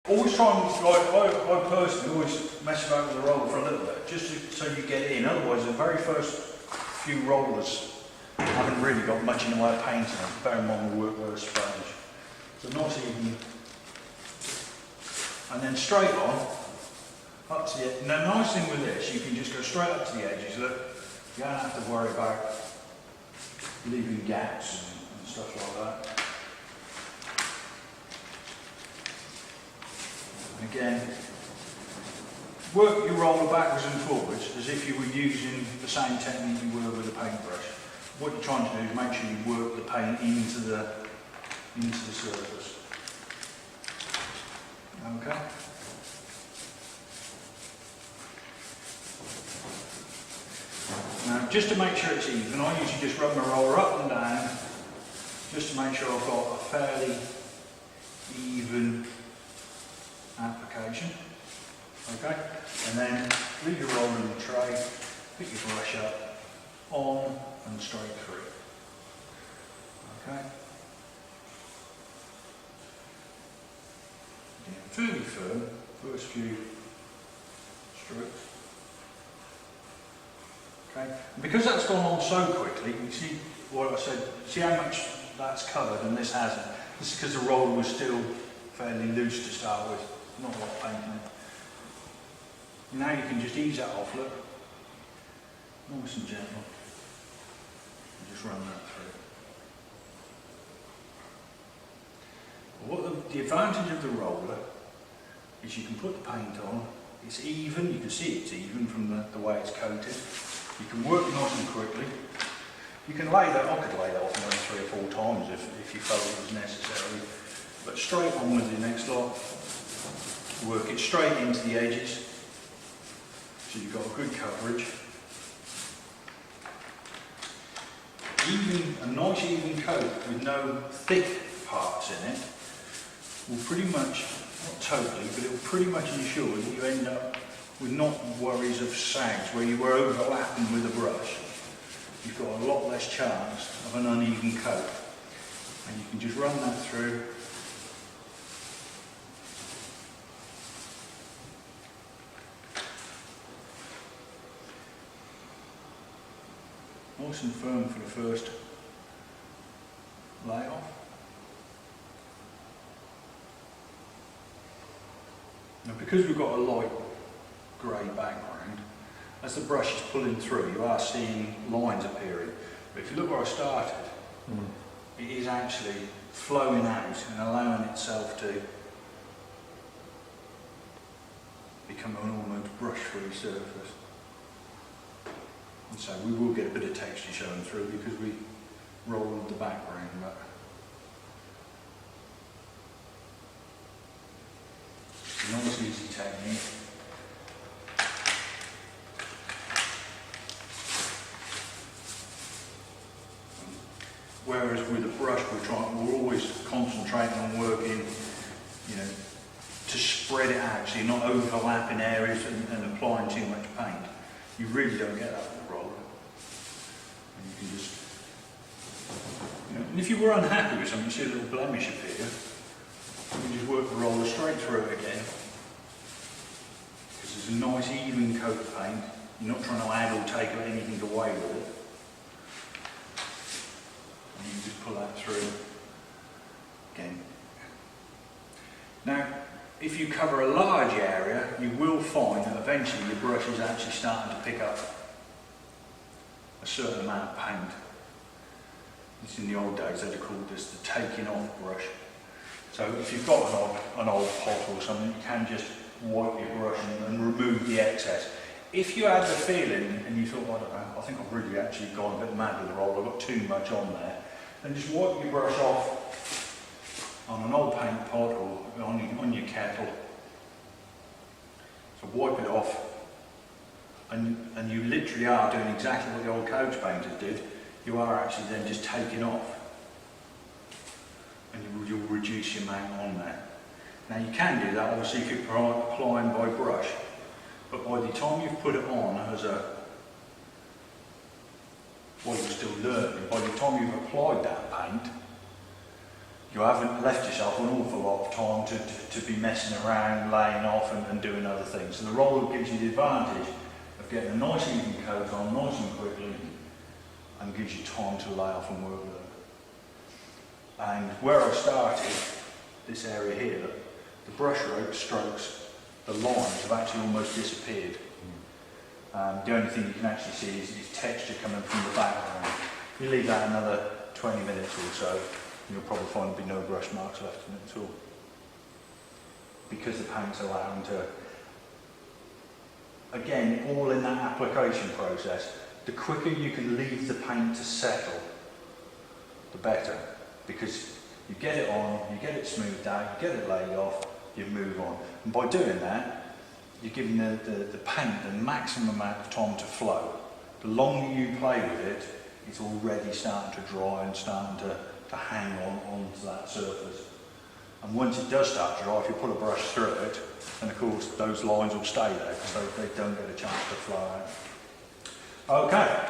Always try and, I personally always mess about with the roller for a little bit, just so you get it in. Otherwise, the very first few rollers haven't really got much in the way of painting them. Bear in mind we work with a sponge. So nice even, and then straight on, up to the edge. Now, the nice thing with this, you can just go straight up to the edges. Look, you don't have to worry about leaving gaps and stuff like that. Again, work your roller backwards and forwards as if you were using the same technique you were with a paintbrush. What you're trying to do is make sure you work the paint into the surface. Okay. Now, just to make sure it's even, I usually just rub my roller up and down, just to make sure I've got a fairly even application. Okay, and then leave your roller in the tray, pick your brush up, on and straight through. Okay. Again, fairly firm, first few strokes. Okay, and because that's gone on so quickly, you see what I said, see how much that's covered and this hasn't. This is because the roller was still fairly loose to start with. Not a lot of paint in it. Now you can just ease that off, look. Nice and gentle. And just run that through. What the advantage of the roller is you can put the paint on, it's even, you can see it's even from the way it's coated. You can work nice and quickly. You can lay that, I could lay that off 3 or 4 times if you felt it was necessary. But straight on with the next lot. Work it straight into the edges, so you've got a good coverage. Even a nice even coat with no thick parts in it will pretty much, not totally, but it will pretty much ensure that you end up with not worries of sags where you were overlapping with a brush. You've got a lot less chance of an uneven coat, and you can just run that through. Nice and firm for the first layoff. Now, because we've got a light grey background, as the brush is pulling through, you are seeing lines appearing. But if you look where I started, it is actually flowing out and allowing itself to become an almost brush-free surface. And so we will get a bit of texture showing through because we rolled the background, but it's a nice easy technique. Whereas with a brush we're always concentrating on working, you know, to spread it out so you're not overlapping areas and applying too much paint. You really don't get that with the roller. And you can just, you know, and if you were unhappy with something, you see a little blemish appear, you can just work the roller straight through it again. Because there's a nice even coat of paint. You're not trying to add or take anything away with it. And you can just pull that through again. Now, if you cover a large area, you will find that eventually your brush is actually starting to pick up a certain amount of paint. This in the old days, they'd have called this the taking off brush. So if you've got an old pot or something, you can just wipe your brush and remove the excess. If you had the feeling and you thought, I don't know, I think I've really actually gone a bit mad with the roller, I've got too much on there, then just wipe your brush off on an old paint pot or on your kettle. So wipe it off, and you literally are doing exactly what the old coach painters did. You are actually then just taking off, and you'll reduce your amount on there. Now you can do that obviously if you're applying by brush, but by the time you've put it on as a, while you're still learning, by the time you've applied that paint, you haven't left yourself an awful lot of time to be messing around, laying off and doing other things. So the roller gives you the advantage of getting a nice even coat on nice and quickly, and gives you time to lay off and work with it. And where I started, this area here, the brush strokes, the lines have actually almost disappeared. The only thing you can actually see is texture coming from the background. If you leave that another 20 minutes or so, you'll probably find there'll be no brush marks left in it at all. Because the paint's allowing to, again, all in that application process, the quicker you can leave the paint to settle, the better. Because you get it on, you get it smoothed out, you get it laid off, you move on. And by doing that, you're giving the paint the maximum amount of time to flow. The longer you play with it, it's already starting to dry and starting to hang onto that surface. And once it does start to dry, if you put a brush through it, then of course those lines will stay there, so they don't get a chance to flow out. Okay.